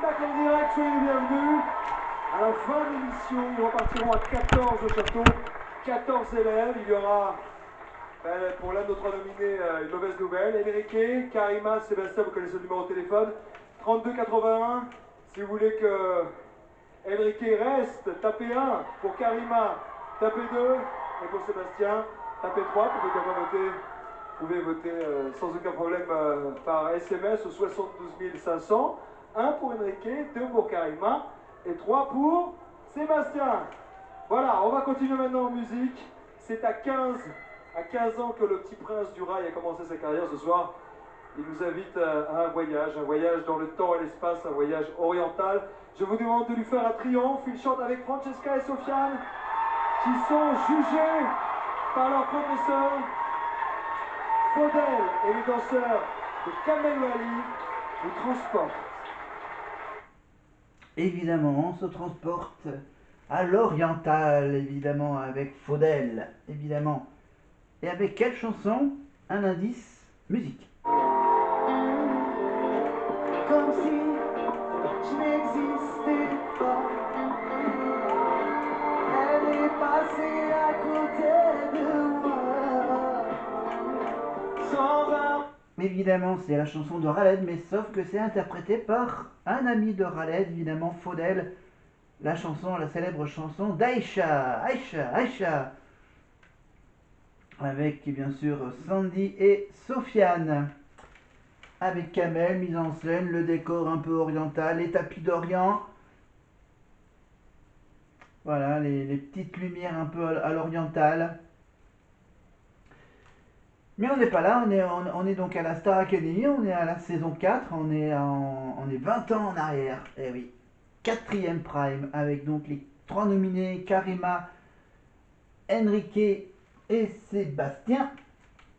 spectacle en direct, soyez les bienvenus. À la fin de l'émission, nous repartirons à 14 au château, 14 élèves. Il y aura, pour l'un de nos trois nominés, une mauvaise nouvelle. Enrique, Karima, Sébastien, vous connaissez le numéro de téléphone. 3281, si vous voulez que Enrique reste, tapez 1. Pour Karima, tapez 2. Et pour Sébastien, tapez 3. Vous pouvez voter sans aucun problème par SMS au 72 500. 1 pour Enrique, 2 pour Karima et 3 pour Sébastien. Voilà, on va continuer maintenant en musique. C'est à 15 ans que le petit prince du rail a commencé sa carrière ce soir. Il nous invite à un voyage dans le temps et l'espace, un voyage oriental. Je vous demande de lui faire un triomphe. Il chante avec Francesca et Sofiane, qui sont jugés par leur professeur Faudel, et les danseurs de Kamel Wally vous transportent. Évidemment, on se transporte à l'oriental, évidemment, avec Faudel, évidemment. Et avec quelle chanson? Un indice, musique. Comme si je n'existais pas. Elle est passée à côté de moi. Sans un... Évidemment, c'est la chanson de Khaled, mais sauf que c'est interprété par un ami de Khaled, évidemment, Faudel. La chanson, la célèbre chanson d'Aïcha, Aïcha. Avec, bien sûr, Sandy et Sofiane. Avec Kamel, mise en scène, le décor un peu oriental, les tapis d'Orient. Voilà, les petites lumières un peu à l'oriental. Mais on n'est pas là, on est donc à la Star Academy, on est à la saison 4, on est 20 ans en arrière. Eh oui, 4e prime, avec donc les 3 nominés, Karima, Enrique et Sébastien,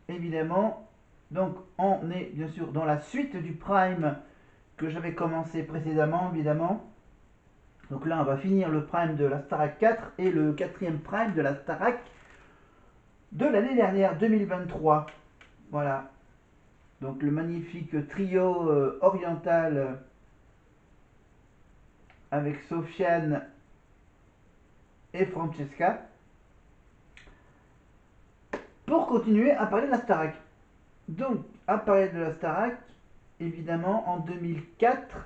évidemment. Donc on est bien sûr dans la suite du prime que j'avais commencé précédemment, évidemment. Donc là on va finir le prime de la Starac 4 et le 4e prime de la Starac de l'année dernière, 2023. Voilà. Donc le magnifique trio oriental avec Sofiane et Francesca. Pour continuer à parler de la Starac. Donc, à parler de la Starac, évidemment, en 2004.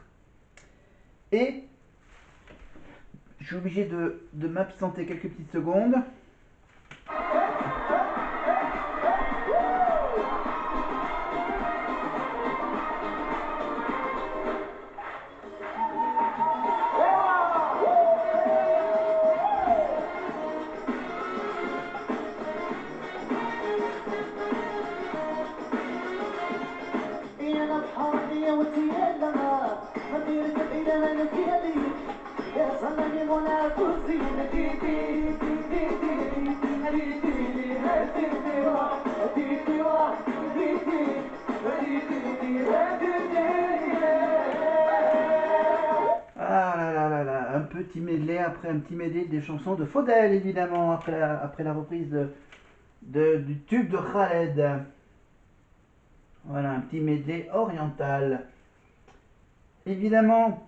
Et je suis obligé de m'absenter quelques petites secondes. Ah là là, un petit medley après un petit medley des chansons de Faudel, évidemment, après la reprise du tube de Khaled. Voilà, un petit medley oriental. Évidemment,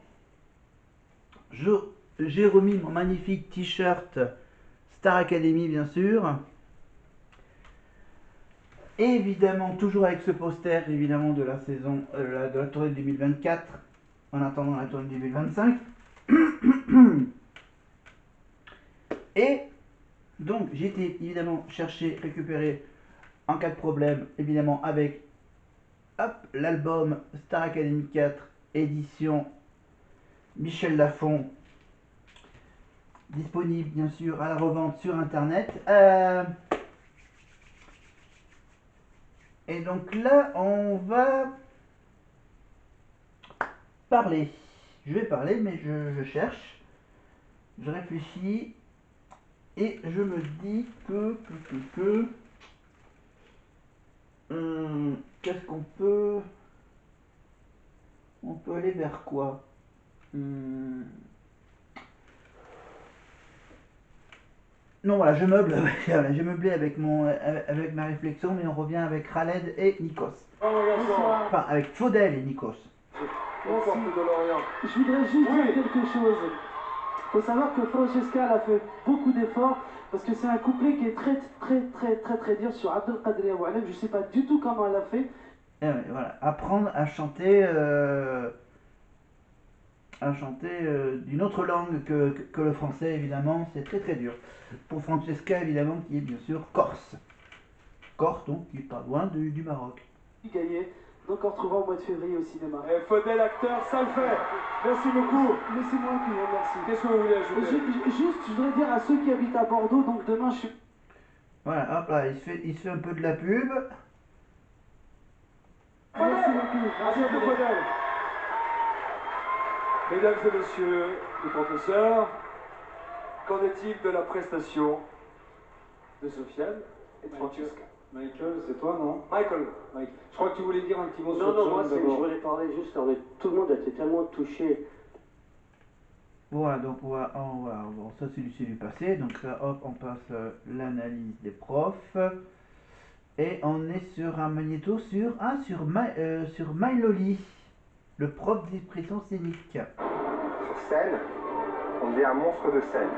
j'ai remis mon magnifique t-shirt Star Academy, bien sûr. Évidemment, toujours avec ce poster, évidemment, de la saison, de la tournée 2024, en attendant la tournée 2025. Et donc, j'ai été évidemment chercher, récupérer, en cas de problème, évidemment, avec l'album Star Academy 4, édition Michel Lafon, disponible bien sûr à la revente sur internet. Et donc là, on va parler. Je vais parler, mais je cherche, je réfléchis, et je me dis qu'est-ce qu'on peut... On peut aller vers quoi? Non, voilà, je meuble, voilà, j'ai meublé avec ma réflexion, mais on revient avec Khaled et Nikos. Enfin, avec Faudel et Nikos. aux portes de Lorient. Je voudrais juste Oui. dire quelque chose. Il faut savoir que Francesca elle a fait beaucoup d'efforts parce que c'est un couplet qui est très dur sur Abdelkader Aboualem. Je ne sais pas du tout comment elle a fait. Et ouais, voilà, apprendre à chanter d'une autre langue que le français, évidemment, c'est très dur. Pour Francesca, évidemment, qui est bien sûr corse. Corse, donc, qui est pas loin du Maroc. Gagné. Donc on retrouvera au mois de février au cinéma. Et Faudel acteur, ça le fait. Merci beaucoup. Mais c'est moi qui vous remercie. Qu'est-ce que vous voulez ajouter? Juste, je voudrais dire à ceux qui habitent à Bordeaux, donc demain je suis... Voilà, hop là, il se fait un peu de la pub. Merci beaucoup. À bientôt, Faudel. Mesdames et messieurs les professeurs, qu'en est-il de la prestation de Sofiane et de Francesca? Michael, c'est toi, non? Michael. Mike. Je crois que tu voulais dire un petit mot sur Non, non, John moi, je d'abord. voulais parler juste, tout le monde a été tellement touché. Voilà, donc bon, ça c'est du passé, donc là, hop, on passe l'analyse des profs. Et on est sur un magnéto sur Myloli, le prof d'expression scénique. Sur scène, on devient un monstre de scène.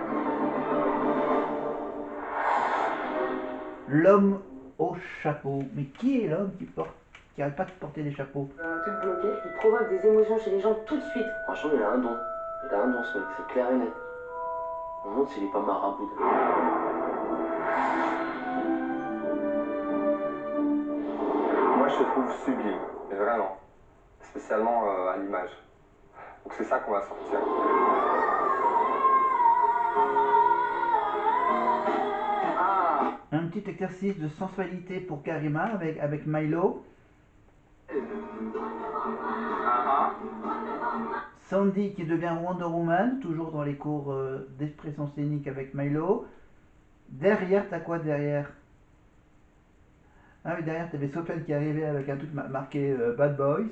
L'homme au chapeau. Mais qui est l'homme qui arrête pas de porter des chapeaux? Un truc bloqué, il provoque des émotions chez les gens tout de suite. Franchement, il a un don. Il a un don, ce mec, c'est clair et net. On montre s'il est pas marabout. Moi, je te trouve sublime, mais vraiment. Spécialement à l'image. Donc c'est ça qu'on va sortir. Un petit exercice de sensualité pour Karima avec Milo. Sandy qui devient Wonder Woman, toujours dans les cours d'expression scénique avec Milo. Derrière, t'as quoi derrière? Ah oui, derrière, t'avais Sofiane qui arrivait avec un truc marqué Bad Boys.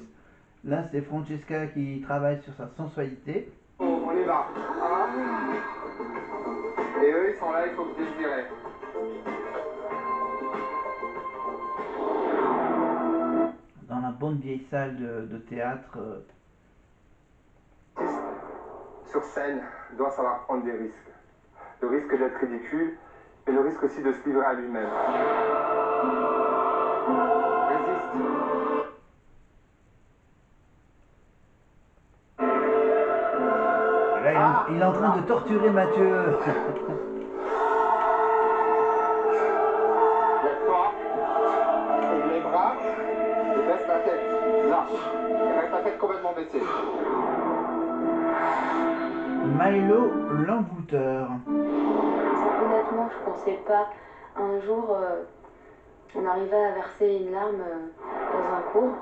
Là, c'est Francesca qui travaille sur sa sensualité. On y va. Et eux, ils sont là, il faut que désirer. Dans la bonne vieille salle de théâtre. Sur scène, doit savoir prendre des risques. Le risque d'être ridicule et le risque aussi de se livrer à lui-même. Résiste. Là, il est en train de torturer Mathieu. Lève-toi. Ouvre les bras. Et baisse la tête. Lâche. Et reste la tête complètement baissée. Milo l'envoûteur. Honnêtement, je pensais pas un jour on arrivait à verser une larme dans un cours.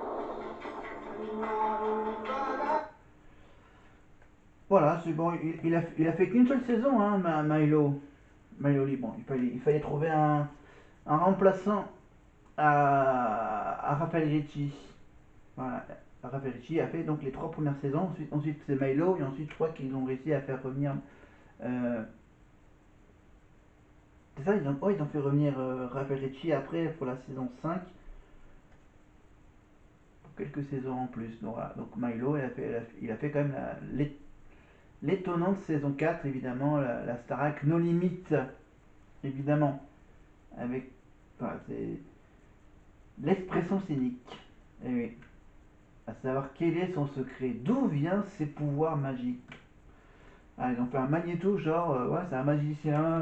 Voilà, c'est bon, il a fait qu'une seule saison, hein, Milo. Milo, bon, il fallait trouver un remplaçant à Raphaël Ricci. Voilà, Raphaël Ricci a fait donc les 3 premières saisons, ensuite c'est Milo, et ensuite je crois qu'ils ont réussi à faire revenir... c'est ça, ils ont fait revenir Raphaël Ricci après pour la saison 5. Pour quelques saisons en plus. Donc, voilà. Donc Milo, il a fait quand même l'étonnante saison 4, évidemment, la Starac No Limite, évidemment. Avec, voilà, c'est l'expression scénique. Et oui. À savoir quel est son secret, d'où viennent ses pouvoirs magiques. Ah, ils ont fait un magnéto, genre, ouais, c'est un magicien.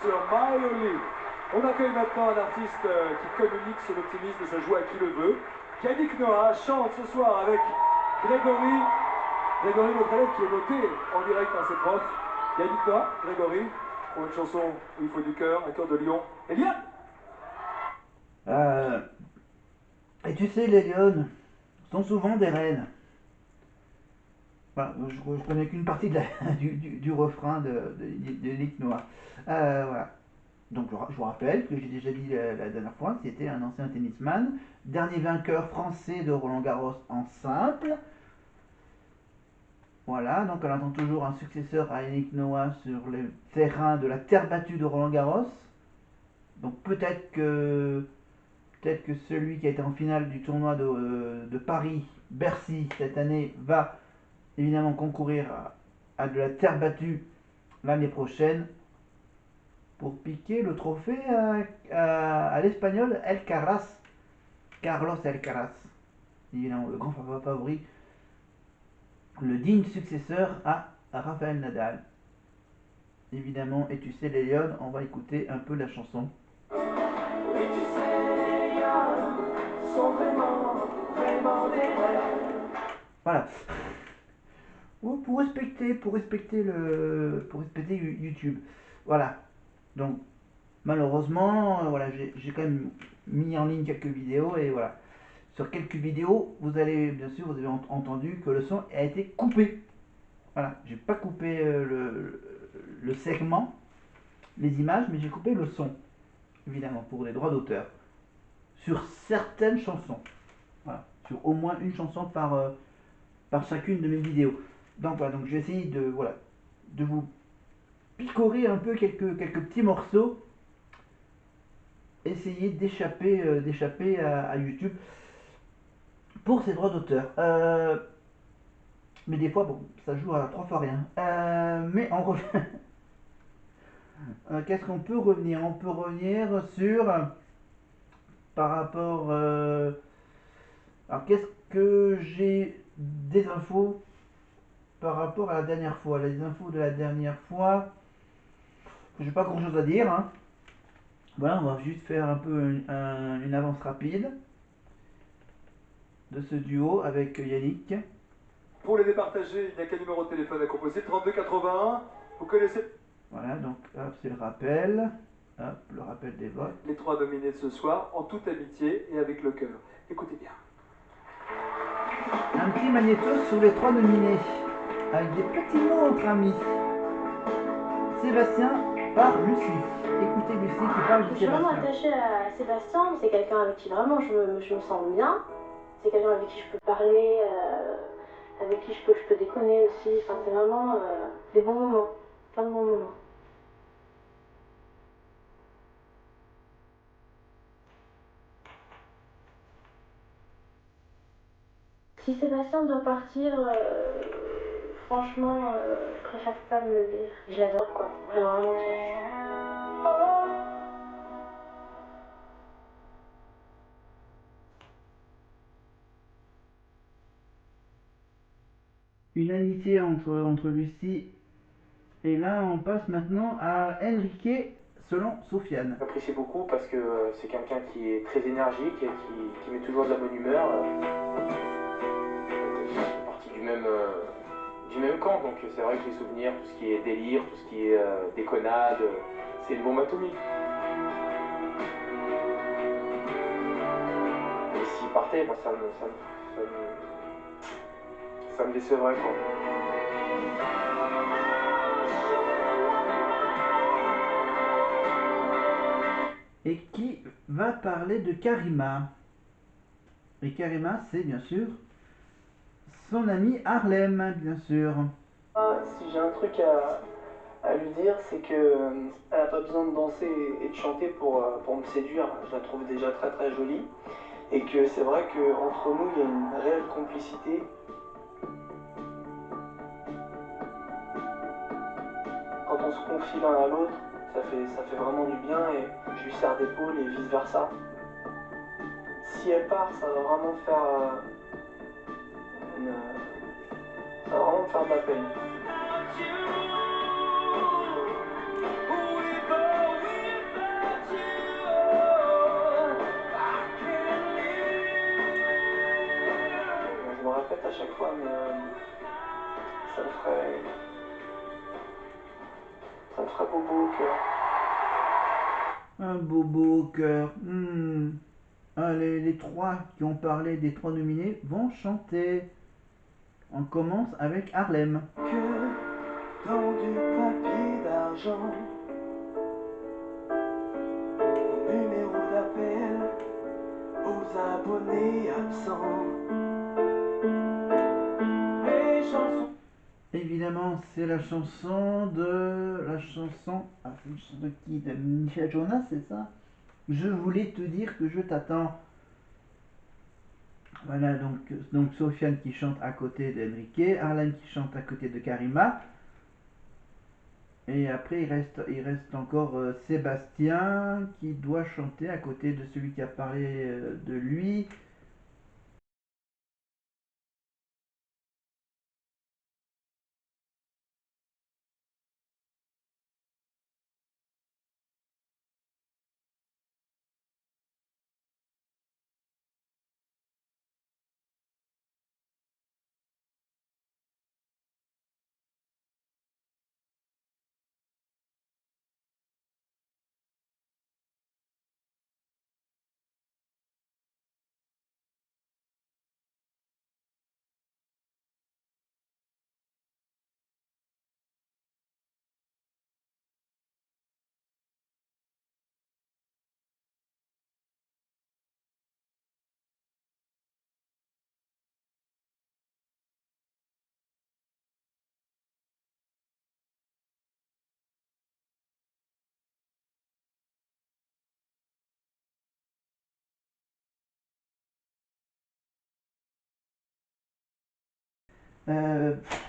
Sur Myloli. On accueille maintenant un artiste qui communique son optimisme et sa joie à qui le veut. Yannick Noah chante ce soir avec Grégory, notre élève qui est noté en direct par ses profs. Yannick Noah, Grégory, pour une chanson où il faut du cœur, un cœur de lion. Eliane. Et tu sais, les lionnes sont souvent des reines. Voilà, je connais qu'une partie du refrain de Yannick Noah. Voilà. Donc je vous rappelle que j'ai déjà dit la dernière fois que c'était un ancien tennisman, dernier vainqueur français de Roland Garros en simple. Voilà, donc on attend toujours un successeur à Yannick Noah sur les terrains de la terre battue de Roland Garros. Donc peut-être que celui qui a été en finale du tournoi de Paris Bercy, cette année, va évidemment concourir à de la terre battue l'année prochaine pour piquer le trophée à l'Espagnol Alcaraz, Carlos Alcaraz, évidemment le grand favori, le digne successeur à Rafael Nadal. Évidemment, et tu sais les Lions, on va écouter un peu la chanson. Et tu sais les Lions sont vraiment des rêves. Voilà. Pour respecter YouTube. Voilà. Donc malheureusement, voilà, j'ai quand même mis en ligne quelques vidéos et voilà. Sur quelques vidéos, vous avez entendu que le son a été coupé. Voilà, j'ai pas coupé le segment, les images, mais j'ai coupé le son, évidemment, pour les droits d'auteur. Sur certaines chansons. Voilà, sur au moins une chanson par chacune de mes vidéos. Donc voilà, donc je vais essayer de vous picorer un peu quelques petits morceaux, essayer d'échapper à YouTube pour ces droits d'auteur. Mais des fois, bon, ça joue à 3 fois rien. Mais on revient. Qu'est-ce qu'on peut revenir? On peut revenir sur par rapport. Alors, qu'est-ce que j'ai des infos par rapport à la dernière fois? Les infos de la dernière fois, j'ai pas grand chose à dire. Hein. Voilà, on va juste faire un peu une avance rapide de ce duo avec Yannick. Pour les départager, il n'y a qu'un numéro de téléphone à composer, 32 81. Vous connaissez. Voilà, donc hop, c'est le rappel. Hop, le rappel des votes. Les 3 nominés de ce soir, en toute amitié et avec le cœur. Écoutez bien. Un petit magnéto sur les 3 nominés, avec des petits mots entre amis. Sébastien par Lucie. Écoutez Lucie qui parle de Je suis vraiment Sébastien. attachée à Sébastien, c'est quelqu'un avec qui vraiment je me sens bien. C'est quelqu'un avec qui je peux parler, avec qui je peux déconner aussi. Enfin, c'est vraiment des bons moments, plein de bons moments. Si Sébastien doit partir, franchement, je préfère pas me le dire. Je l'adore quoi, vraiment. Une amitié entre Lucie et là on passe maintenant à Enrique selon Sofiane. J'apprécie beaucoup parce que c'est quelqu'un qui est très énergique et qui met toujours de la bonne humeur. Il fait partie du même camp, donc c'est vrai que les souvenirs, tout ce qui est délire, tout ce qui est déconnade, c'est une bombe atomique. Et s'il partait, moi ça me décevrait quoi. Et qui va parler de Karima. Et Karima, c'est bien sûr son ami Harlem, bien sûr. Si j'ai un truc à lui dire, c'est que elle n'a pas besoin de danser et de chanter pour me séduire. Je la trouve déjà très très jolie. Et que c'est vrai qu'entre nous, il y a une réelle complicité. Quand on se confie l'un à l'autre, ça fait vraiment du bien et je lui serre d'épaule et vice versa. Si elle part, ça va vraiment faire ça va vraiment me faire de la peine. Je me répète à chaque fois, mais ça me ferait bobo au cœur. Un bobo au cœur. Allez, les 3 qui ont parlé des 3 nominés vont chanter. On commence avec Harlem. Que dans du papier d'argent, au numéro d'appel, aux abonnés absents. Les chansons. Évidemment, c'est la chanson de... Ah, c'est une chanson de qui? De Michel Jonas, c'est ça? Je voulais te dire que je t'attends. Voilà, donc Sofiane qui chante à côté d'Enrique, Harlem qui chante à côté de Karima. Et après, il reste encore Sébastien qui doit chanter à côté de celui qui a parlé de lui.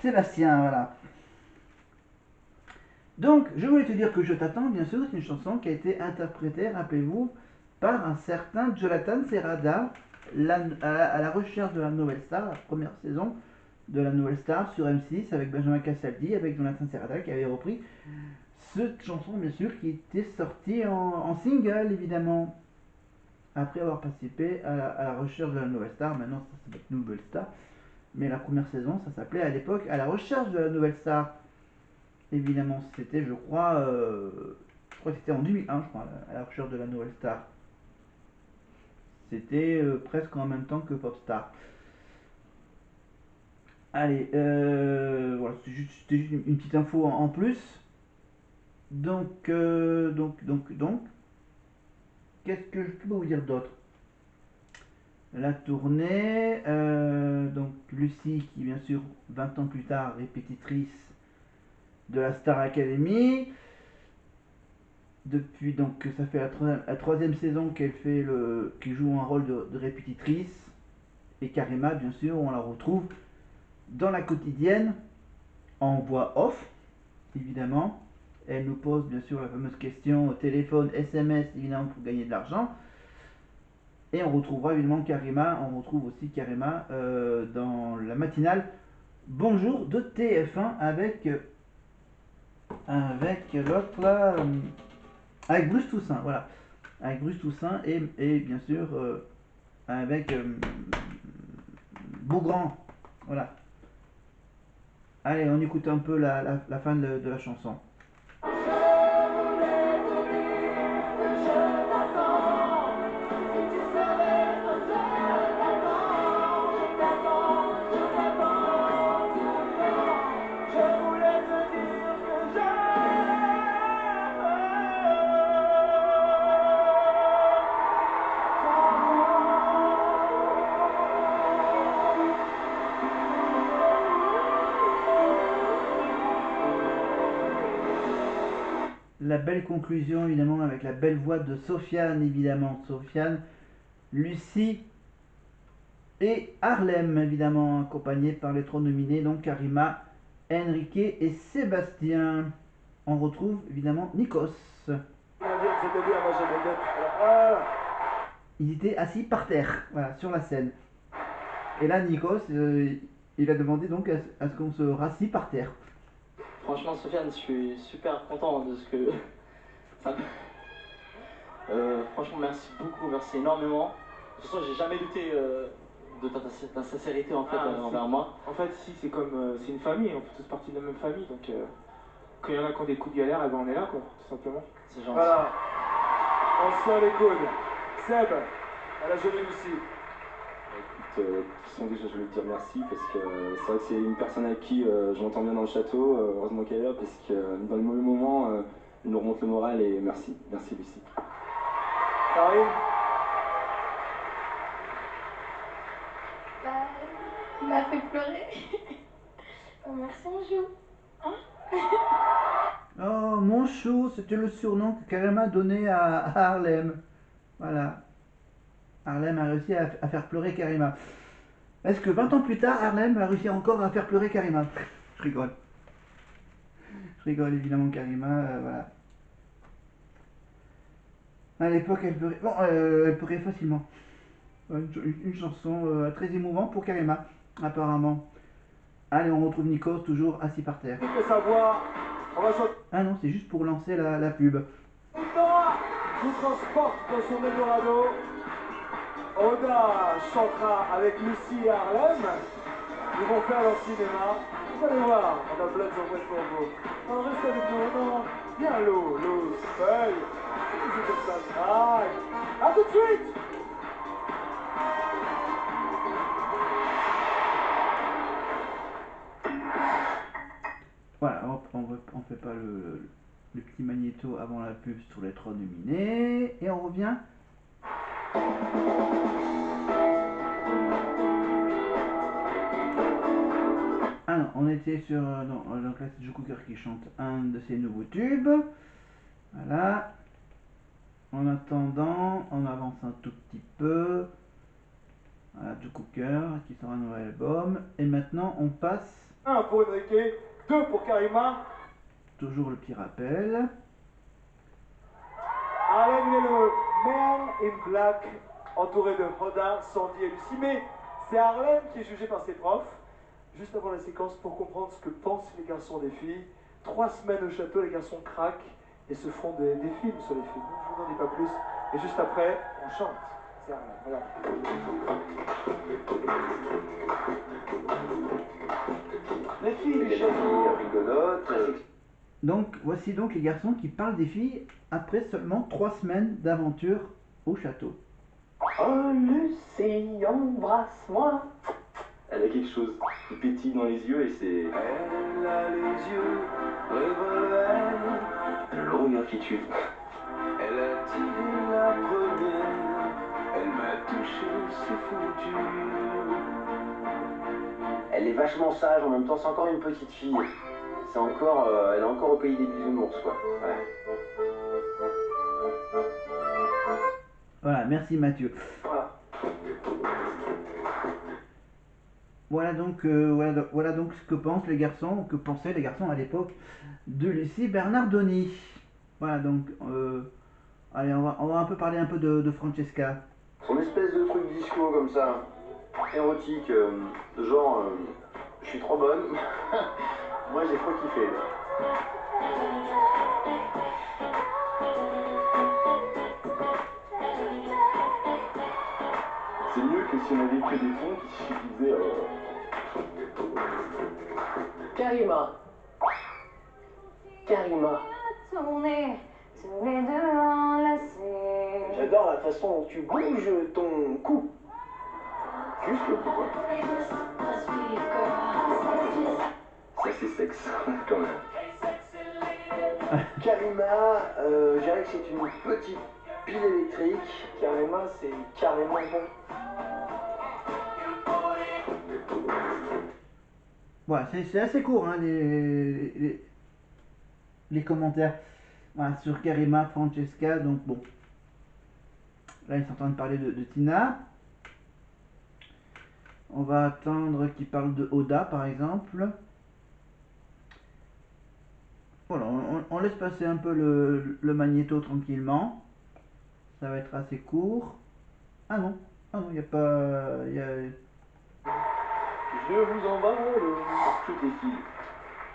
Sébastien, voilà. Donc, je voulais te dire que Je t'attends, bien sûr, c'est une chanson qui a été interprétée, rappelez-vous, par un certain Jonathan Serrada à la recherche de la nouvelle star, la première saison de la nouvelle star sur M6 avec Benjamin Castaldi, avec Jonathan Serrada qui avait repris cette chanson, bien sûr, qui était sortie en single, évidemment, après avoir participé à la recherche de la nouvelle star. Maintenant, ça s'appelle Nouvelle Star, mais la première saison, ça s'appelait à l'époque À la recherche de la nouvelle star. Évidemment, c'était, je crois que c'était en 2001, je crois, À la recherche de la nouvelle star. C'était presque en même temps que Popstar. Allez, voilà, c'était juste une petite info en plus. Donc, qu'est-ce que je peux vous dire d'autre? La tournée, donc Lucie qui bien sûr 20 ans plus tard répétitrice de la Star Academy. Depuis donc ça fait la troisième saison qu'elle joue un rôle de répétitrice. Et Karima bien sûr on la retrouve dans la quotidienne en voix off évidemment. Elle nous pose bien sûr la fameuse question au téléphone, SMS évidemment pour gagner de l'argent. Et on retrouvera évidemment on retrouve aussi Karima dans la matinale Bonjour de TF1 avec l'autre là, avec Bruce Toussaint, voilà. Avec Bruce Toussaint et bien sûr avec Beaugrand, voilà. Allez, on écoute un peu la fin de la chanson. La belle conclusion évidemment avec la belle voix de Sofiane évidemment. Sofiane, Lucie et Harlem évidemment accompagnés par les trois nominés donc Karima, Enrique et Sébastien. On retrouve évidemment Nikos. Ils étaient assis par terre, voilà, sur la scène. Et là Nikos, il a demandé donc à ce qu'on se rassie par terre. Franchement, Sofiane, je suis super content de ce que ça franchement, merci beaucoup, merci énormément. De toute façon, j'ai jamais douté de ta sincérité en fait envers moi. En fait, si, c'est comme. C'est une famille, on fait tous partie de la même famille, donc quand il y en a qui ont des coups de galère, eh ben, on est là, quoi, tout simplement. C'est gentil. Voilà. On se serre les coudes. Seb, à la jolie Lucie. Écoute, de toute façon, déjà, je voulais te dire merci parce que c'est vrai que c'est une personne avec qui je m'entends bien dans le château. Heureusement qu'elle est là parce que dans les mauvais moments, elle nous remonte le moral et merci. Merci, Lucie. Karine. Bah, il m'a fait pleurer. Merci, mon chou. Hein? Oh, mon chou, c'était le surnom que Karima donnait à Harlem. Voilà. Harlem a réussi à faire pleurer Karima. Est-ce que 20 ans plus tard, Harlem a réussi encore à faire pleurer Karima? Je rigole. Je rigole évidemment, Karima, voilà. À l'époque, elle pleurait. Bon, elle pleurait facilement. Une chanson très émouvante pour Karima, apparemment. Allez, on retrouve Nico, toujours assis par terre. Ah non, c'est juste pour lancer la pub. Nous transporte dans son Eldorado. Oda chantera avec Lucie et Harlem. Ils vont faire leur cinéma. Vous allez voir, on a plein de surprises pour vous. Non, reste avec nous, non. Viens, l'eau, feuille. C'est comme ça, le travail. A tout de suite. Voilà, hop, on fait pas le petit magnéto avant la pub sur les 3 nominés. Et on revient. Ah non, on était sur... donc là c'est Joe Cooker qui chante un de ses nouveaux tubes. Voilà. En attendant, on avance un tout petit peu. Voilà, Joe Cooker qui sort un nouvel album. Et maintenant on passe... 1 pour Enrique, 2 pour Karima. Toujours le petit rappel. Harlem est le Man in Black, entouré de Hoda, Sandy et Lucie. Mais c'est Harlem qui est jugé par ses profs. Juste avant la séquence, pour comprendre ce que pensent les garçons des filles, 3 semaines au château, les garçons craquent et se font des films sur les filles. Je vous en dis pas plus. Et juste après, on chante. C'est Harlem, voilà. Les filles du château rigolotent. Donc, voici donc les garçons qui parlent des filles après seulement 3 semaines d'aventure au château. Oh Lucie, embrasse-moi. Elle a quelque chose qui pétille dans les yeux et c'est... Elle a les yeux revolver. Elle a le regard qui tue. Elle a tiré la première. Elle m'a touché, c'est foutu. Elle est vachement sage, en même temps c'est encore une petite fille. C'est encore, elle est encore au pays des bisounours, quoi. Ouais. Voilà, merci Mathieu. Voilà. Voilà donc ce que pensent les garçons, que pensaient les garçons à l'époque de Lucie Bernardoni. Voilà donc, allez, on va un peu parler un peu de Francesca. Son espèce de truc disco comme ça, érotique, genre, je suis trop bonne. Moi j'ai trop kiffé. C'est mieux que si on avait que des tons qui suffisaient... Karima. J'adore la façon dont tu bouges ton cou. Juste le coup, quoi. C'est assez sexe, quand même. Karima, je dirais que c'est une petite pile électrique. Karima, c'est carrément bon. Voilà, c'est assez court, hein, les commentaires. Voilà, sur Karima, Francesca, donc bon. Là, ils sont en train de parler de Tina. On va attendre qu'ils parlent de Oda, par exemple. Voilà, on laisse passer un peu le magnéto tranquillement. Ça va être assez court. Ah non, il n'y a pas... Je vous emballe. Toutes les filles,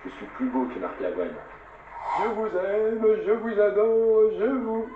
je suis plus beau que Marc Lavoine. Je vous aime, je vous adore, je vous...